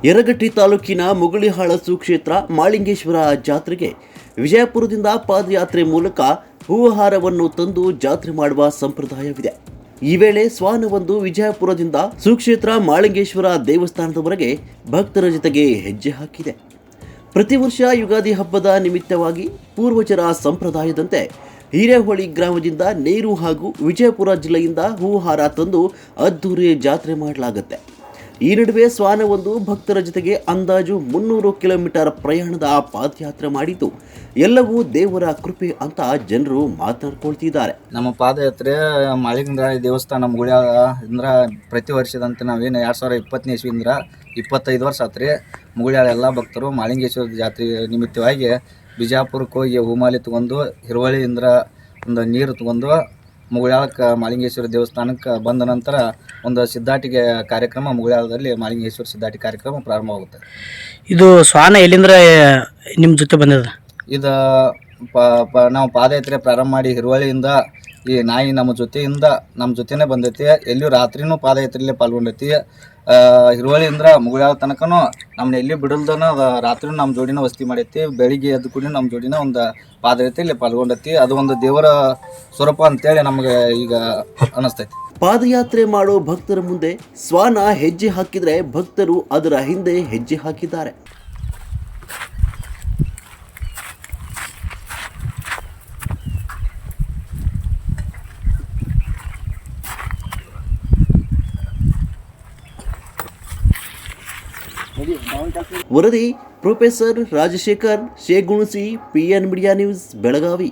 ಯರಗಟ್ಟಿ ತಾಲೂಕಿನ ಮುಗುಳಿಹಾಳ ಸುಕ್ಷೇತ್ರ ಮಾಳಿಂಗೇಶ್ವರ ಜಾತ್ರೆಗೆ ವಿಜಯಪುರದಿಂದ ಪಾದಯಾತ್ರೆ ಮೂಲಕ ಹೂಹಾರವನ್ನು ತಂದು ಜಾತ್ರೆ ಮಾಡುವ ಸಂಪ್ರದಾಯವಿದೆ. ಈ ವೇಳೆ ಶ್ವಾನವೊಂದು ವಿಜಯಪುರದಿಂದ ಸುಕ್ಷೇತ್ರ ಮಾಳಿಂಗೇಶ್ವರ ದೇವಸ್ಥಾನದವರೆಗೆ ಭಕ್ತರ ಜೊತೆಗೆ ಹೆಜ್ಜೆ ಹಾಕಿದೆ. ಪ್ರತಿ ವರ್ಷ ಯುಗಾದಿ ಹಬ್ಬದ ನಿಮಿತ್ತವಾಗಿ ಪೂರ್ವಜರ ಸಂಪ್ರದಾಯದಂತೆ ಹಿರೇಹೊಳಿ ಗ್ರಾಮದಿಂದ ನೇರು ಹಾಗೂ ವಿಜಯಪುರ ಜಿಲ್ಲೆಯಿಂದ ಹೂಹಾರ ತಂದು ಅದ್ದೂರಿ ಜಾತ್ರೆ ಮಾಡಲಾಗುತ್ತೆ. ಈ ನಡುವೆ ಶ್ವಾನವೊಂದು ಭಕ್ತರ ಜೊತೆಗೆ ಅಂದಾಜು 300 ಕಿಲೋಮೀಟರ್ ಪ್ರಯಾಣದ ಪಾದಯಾತ್ರೆ ಮಾಡಿದ್ದು ಎಲ್ಲವೂ ದೇವರ ಕೃಪೆ ಅಂತ ಜನರು ಮಾತನಾಡ್ಕೊಳ್ತಿದ್ದಾರೆ. ನಮ್ಮ ಪಾದಯಾತ್ರೆ ಮಾಳಿಂಗರಾಯ ದೇವಸ್ಥಾನ ಮುಗುಳ್ಯಾಳ ಅಂದ್ರೆ ಪ್ರತಿ ವರ್ಷದಂತೆ ನಾವೇನು 2020ನೇ ಇಸ್ವಿಯಿಂದ 25 ವರ್ಷ ಆತ್ರಿ. ಮುಗುಳ್ಯಾಳ ಎಲ್ಲ ಭಕ್ತರು ಮಾಳಿಂಗೇಶ್ವರ ಜಾತ್ರೆ ನಿಮಿತ್ತವಾಗಿ ಬಿಜಾಪುರಕ್ಕೆ ಹೋಗಿ ಹೂಮಾಲಿ ತಗೊಂಡು ಹಿರುವಳಿಯಿಂದ ಒಂದು ನೀರು ತಗೊಂಡು ಮುಗುಳ್ಯಾಳಕ್ಕೆ ಮಾಳಿಂಗೇಶ್ವರ ದೇವಸ್ಥಾನಕ್ಕೆ ಬಂದ ನಂತರ ಒಂದು ಸಿದ್ಧಾಟಿಗೆ ಕಾರ್ಯಕ್ರಮ ಮುಗುಳ್ಯಾಳದಲ್ಲಿ ಮಾಳಿಂಗೇಶ್ವರ ಸಿದ್ಧಾಟಿ ಕಾರ್ಯಕ್ರಮ ಪ್ರಾರಂಭವಾಗುತ್ತೆ. ಇದು ಶ್ವಾನ ಎಲ್ಲಿಂದ್ರ ನಿಮ್ಮ ಜೊತೆ ಬಂದಿದೆ? ಇದು ನಾವು ಪಾದಯಾತ್ರೆ ಪ್ರಾರಂಭ ಮಾಡಿ ಹಿರುವಳಿಯಿಂದ ಈ ನಾಯಿ ನಮ್ಮ ಜೊತೆನೇ ಬಂದೈತಿ. ಎಲ್ಲಿಯೂ ರಾತ್ರಿನೂ ಪಾದಯಾತ್ರೆಯಲ್ಲೇ ಪಾಲ್ಗೊಂಡೈತಿ. ಹಿರುವಳಿಯಿಂದ ಮುಗುಳ್ಯಾಳ ತನಕನೂ ನಮ್ಮನ್ನ ಎಲ್ಲಿ ಬಿಡಲ್ದನ ರಾತ್ರಿನೂ ನಮ್ಮ ಜೋಡಿನ ವಸತಿ ಮಾಡೈತಿ. ಬೆಳಿಗ್ಗೆ ಎದ್ದು ಕೂಡ ನಮ್ಮ ಜೋಡಿನ ಒಂದು ಪಾದಯಾತ್ರೆಯಲ್ಲಿ ಪಾಲ್ಗೊಂಡೈತಿ. ಅದು ಒಂದು ದೇವರ ಸ್ವರೂಪ ಅಂತೇಳಿ ನಮಗೆ ಈಗ ಅನಿಸ್ತೈತಿ. ಪಾದಯಾತ್ರೆ ಮಾಡೋ ಭಕ್ತರ ಮುಂದೆ ಶ್ವಾನ ಹೆಜ್ಜೆ ಹಾಕಿದ್ರೆ ಭಕ್ತರು ಅದರ ಹಿಂದೆ ಹೆಜ್ಜೆ ಹಾಕಿದ್ದಾರೆ. ವರದಿ professor Rajashekhar Shegunasi, PN media news, Belagavi.